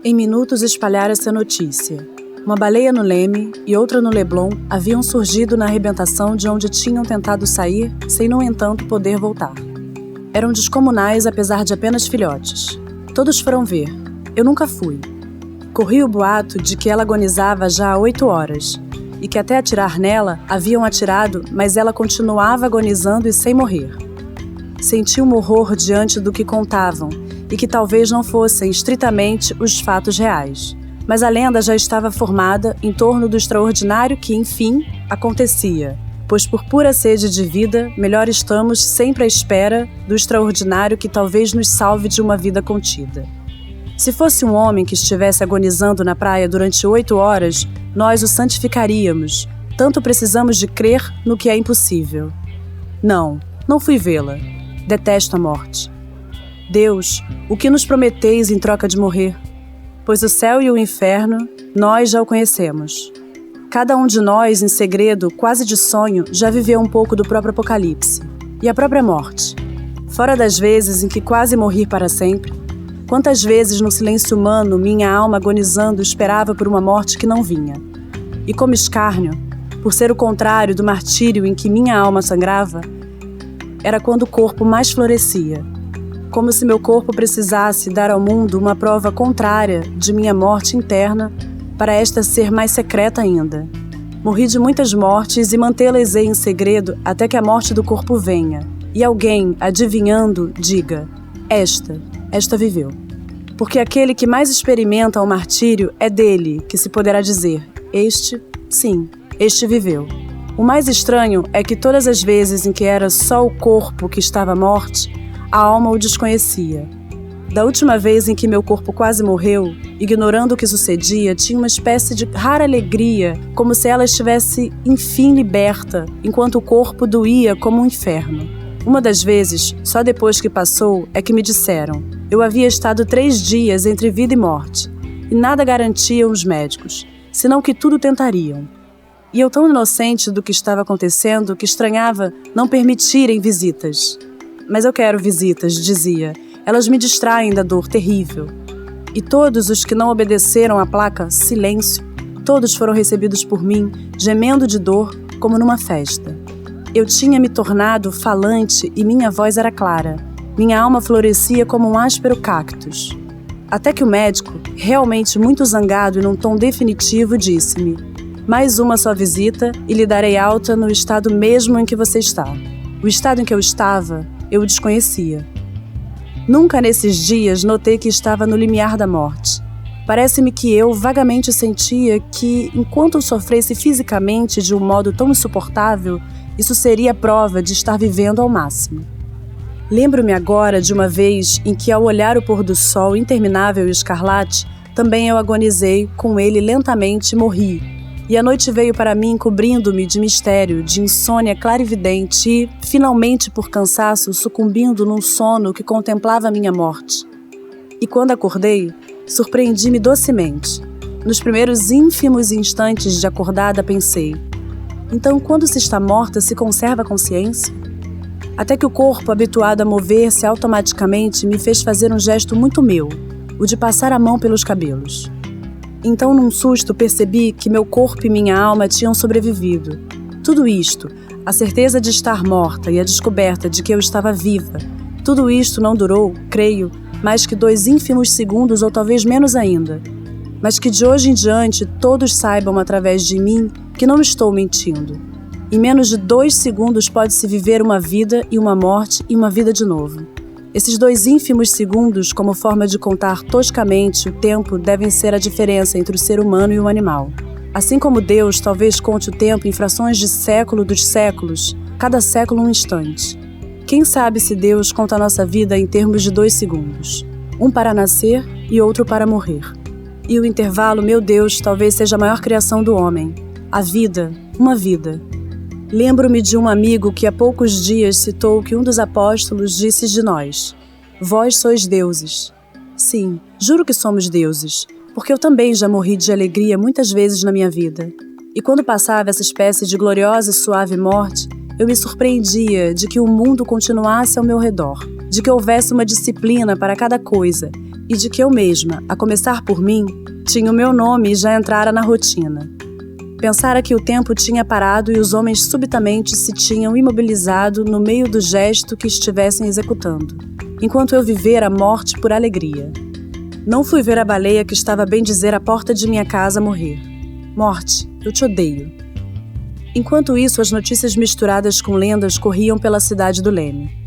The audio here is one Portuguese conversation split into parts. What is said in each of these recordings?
Em minutos espalhara-se a notícia. Uma baleia no Leme e outra no Leblon haviam surgido na arrebentação de onde tinham tentado sair, sem, no entanto, poder voltar. Eram descomunais, apesar de apenas filhotes. Todos foram ver. Eu nunca fui. Corria o boato de que ela agonizava já há 8 horas, e que até atirar nela haviam atirado, mas ela continuava agonizando e sem morrer. Senti um horror diante do que contavam, e que talvez não fossem estritamente os fatos reais. Mas a lenda já estava formada em torno do extraordinário que, enfim, acontecia, pois por pura sede de vida, melhor estamos sempre à espera do extraordinário que talvez nos salve de uma vida contida. Se fosse um homem que estivesse agonizando na praia durante 8 horas, nós o santificaríamos. Tanto precisamos de crer no que é impossível. Não fui vê-la. Detesto a morte. Deus, o que nos prometeis em troca de morrer? Pois o céu e o inferno, nós já o conhecemos. Cada um de nós, em segredo, quase de sonho, já viveu um pouco do próprio apocalipse. E a própria morte. Fora das vezes em que quase morri para sempre, quantas vezes no silêncio humano minha alma agonizando esperava por uma morte que não vinha. E como escárnio, por ser o contrário do martírio em que minha alma sangrava, era quando o corpo mais florescia. Como se meu corpo precisasse dar ao mundo uma prova contrária de minha morte interna para esta ser mais secreta ainda. Morri de muitas mortes e mantê-las-ei em segredo até que a morte do corpo venha, e alguém, adivinhando, diga: esta viveu. Porque aquele que mais experimenta o martírio é dele que se poderá dizer: este viveu. O mais estranho é que todas as vezes em que era só o corpo que estava à morte, a alma o desconhecia. Da última vez em que meu corpo quase morreu, ignorando o que sucedia, tinha uma espécie de rara alegria, como se ela estivesse, enfim, liberta, enquanto o corpo doía como um inferno. Uma das vezes, só depois que passou, é que me disseram. Eu havia estado 3 dias entre vida e morte, e nada garantiam os médicos, senão que tudo tentariam. E eu tão inocente do que estava acontecendo que estranhava não permitirem visitas. Mas eu quero visitas, dizia. Elas me distraem da dor terrível. E todos os que não obedeceram à placa silêncio, todos foram recebidos por mim, gemendo de dor, como numa festa. Eu tinha me tornado falante e minha voz era clara. Minha alma florescia como um áspero cactus. Até que o médico, realmente muito zangado e num tom definitivo, disse-me: mais uma só visita e lhe darei alta no estado mesmo em que você está. O estado em que eu estava, eu o desconhecia. Nunca nesses dias notei que estava no limiar da morte. Parece-me que eu vagamente sentia que, enquanto eu sofresse fisicamente de um modo tão insuportável, isso seria prova de estar vivendo ao máximo. Lembro-me agora de uma vez em que, ao olhar o pôr do sol interminável e escarlate, também eu agonizei, com ele lentamente morri. E a noite veio para mim cobrindo-me de mistério, de insônia clarividente e, finalmente por cansaço, sucumbindo num sono que contemplava a minha morte. E quando acordei, surpreendi-me docemente. Nos primeiros ínfimos instantes de acordada pensei: então quando se está morta se conserva a consciência? Até que o corpo, habituado a mover-se automaticamente, me fez fazer um gesto muito meu, o de passar a mão pelos cabelos. Então, num susto, percebi que meu corpo e minha alma tinham sobrevivido. Tudo isto, a certeza de estar morta e a descoberta de que eu estava viva, tudo isto não durou, creio, mais que 2 ínfimos segundos ou talvez menos ainda. Mas que de hoje em diante todos saibam através de mim que não estou mentindo. Em menos de 2 segundos pode-se viver uma vida e uma morte e uma vida de novo. Esses 2 ínfimos segundos, como forma de contar toscamente o tempo, devem ser a diferença entre o ser humano e o animal. Assim como Deus talvez conte o tempo em frações de século dos séculos, cada século um instante. Quem sabe se Deus conta a nossa vida em termos de 2 segundos, um para nascer e outro para morrer. E o intervalo, meu Deus, talvez seja a maior criação do homem. A vida, uma vida. Lembro-me de um amigo que há poucos dias citou que um dos apóstolos disse de nós: vós sois deuses. Sim, juro que somos deuses, porque eu também já morri de alegria muitas vezes na minha vida. E quando passava essa espécie de gloriosa e suave morte, eu me surpreendia de que o mundo continuasse ao meu redor, de que houvesse uma disciplina para cada coisa, e de que eu mesma, a começar por mim, tinha o meu nome e já entrara na rotina. Pensara que o tempo tinha parado e os homens subitamente se tinham imobilizado no meio do gesto que estivessem executando, enquanto eu vivera a morte por alegria. Não fui ver a baleia que estava bem dizer à porta de minha casa morrer. Morte, eu te odeio. Enquanto isso, as notícias misturadas com lendas corriam pela cidade do Leme.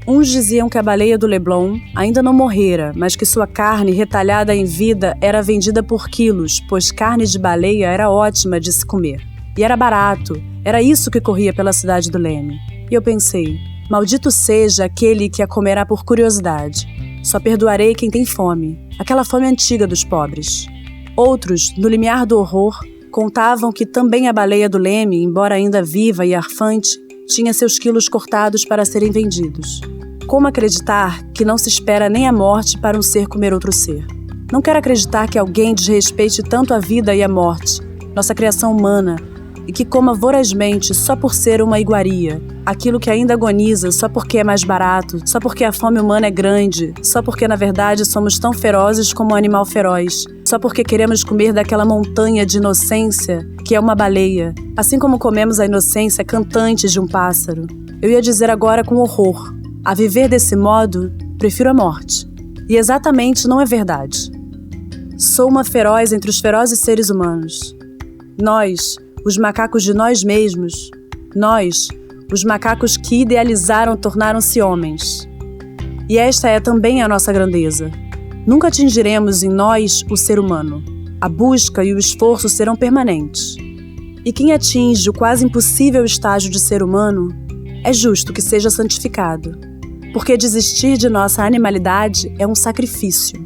Uns diziam que a baleia do Leblon ainda não morrera, mas que sua carne, retalhada em vida, era vendida por quilos, pois carne de baleia era ótima de se comer. E era barato, era isso que corria pela cidade do Leme. E eu pensei, maldito seja aquele que a comerá por curiosidade. Só perdoarei quem tem fome, aquela fome antiga dos pobres. Outros, no limiar do horror, contavam que também a baleia do Leme, embora ainda viva e arfante, tinha seus quilos cortados para serem vendidos. Como acreditar que não se espera nem a morte para um ser comer outro ser? Não quero acreditar que alguém desrespeite tanto a vida e a morte, nossa criação humana, e que coma vorazmente só por ser uma iguaria, aquilo que ainda agoniza só porque é mais barato, só porque a fome humana é grande, só porque na verdade somos tão ferozes como um animal feroz, só porque queremos comer daquela montanha de inocência que é uma baleia, assim como comemos a inocência cantante de um pássaro. Eu ia dizer agora com horror, a viver desse modo, prefiro a morte. E exatamente não é verdade. Sou uma feroz entre os ferozes seres humanos. Nós, os macacos de nós mesmos, nós, os macacos que idealizaram tornaram-se homens. E esta é também a nossa grandeza. Nunca atingiremos em nós o ser humano. A busca e o esforço serão permanentes. E quem atinge o quase impossível estágio de ser humano, é justo que seja santificado. Porque desistir de nossa animalidade é um sacrifício.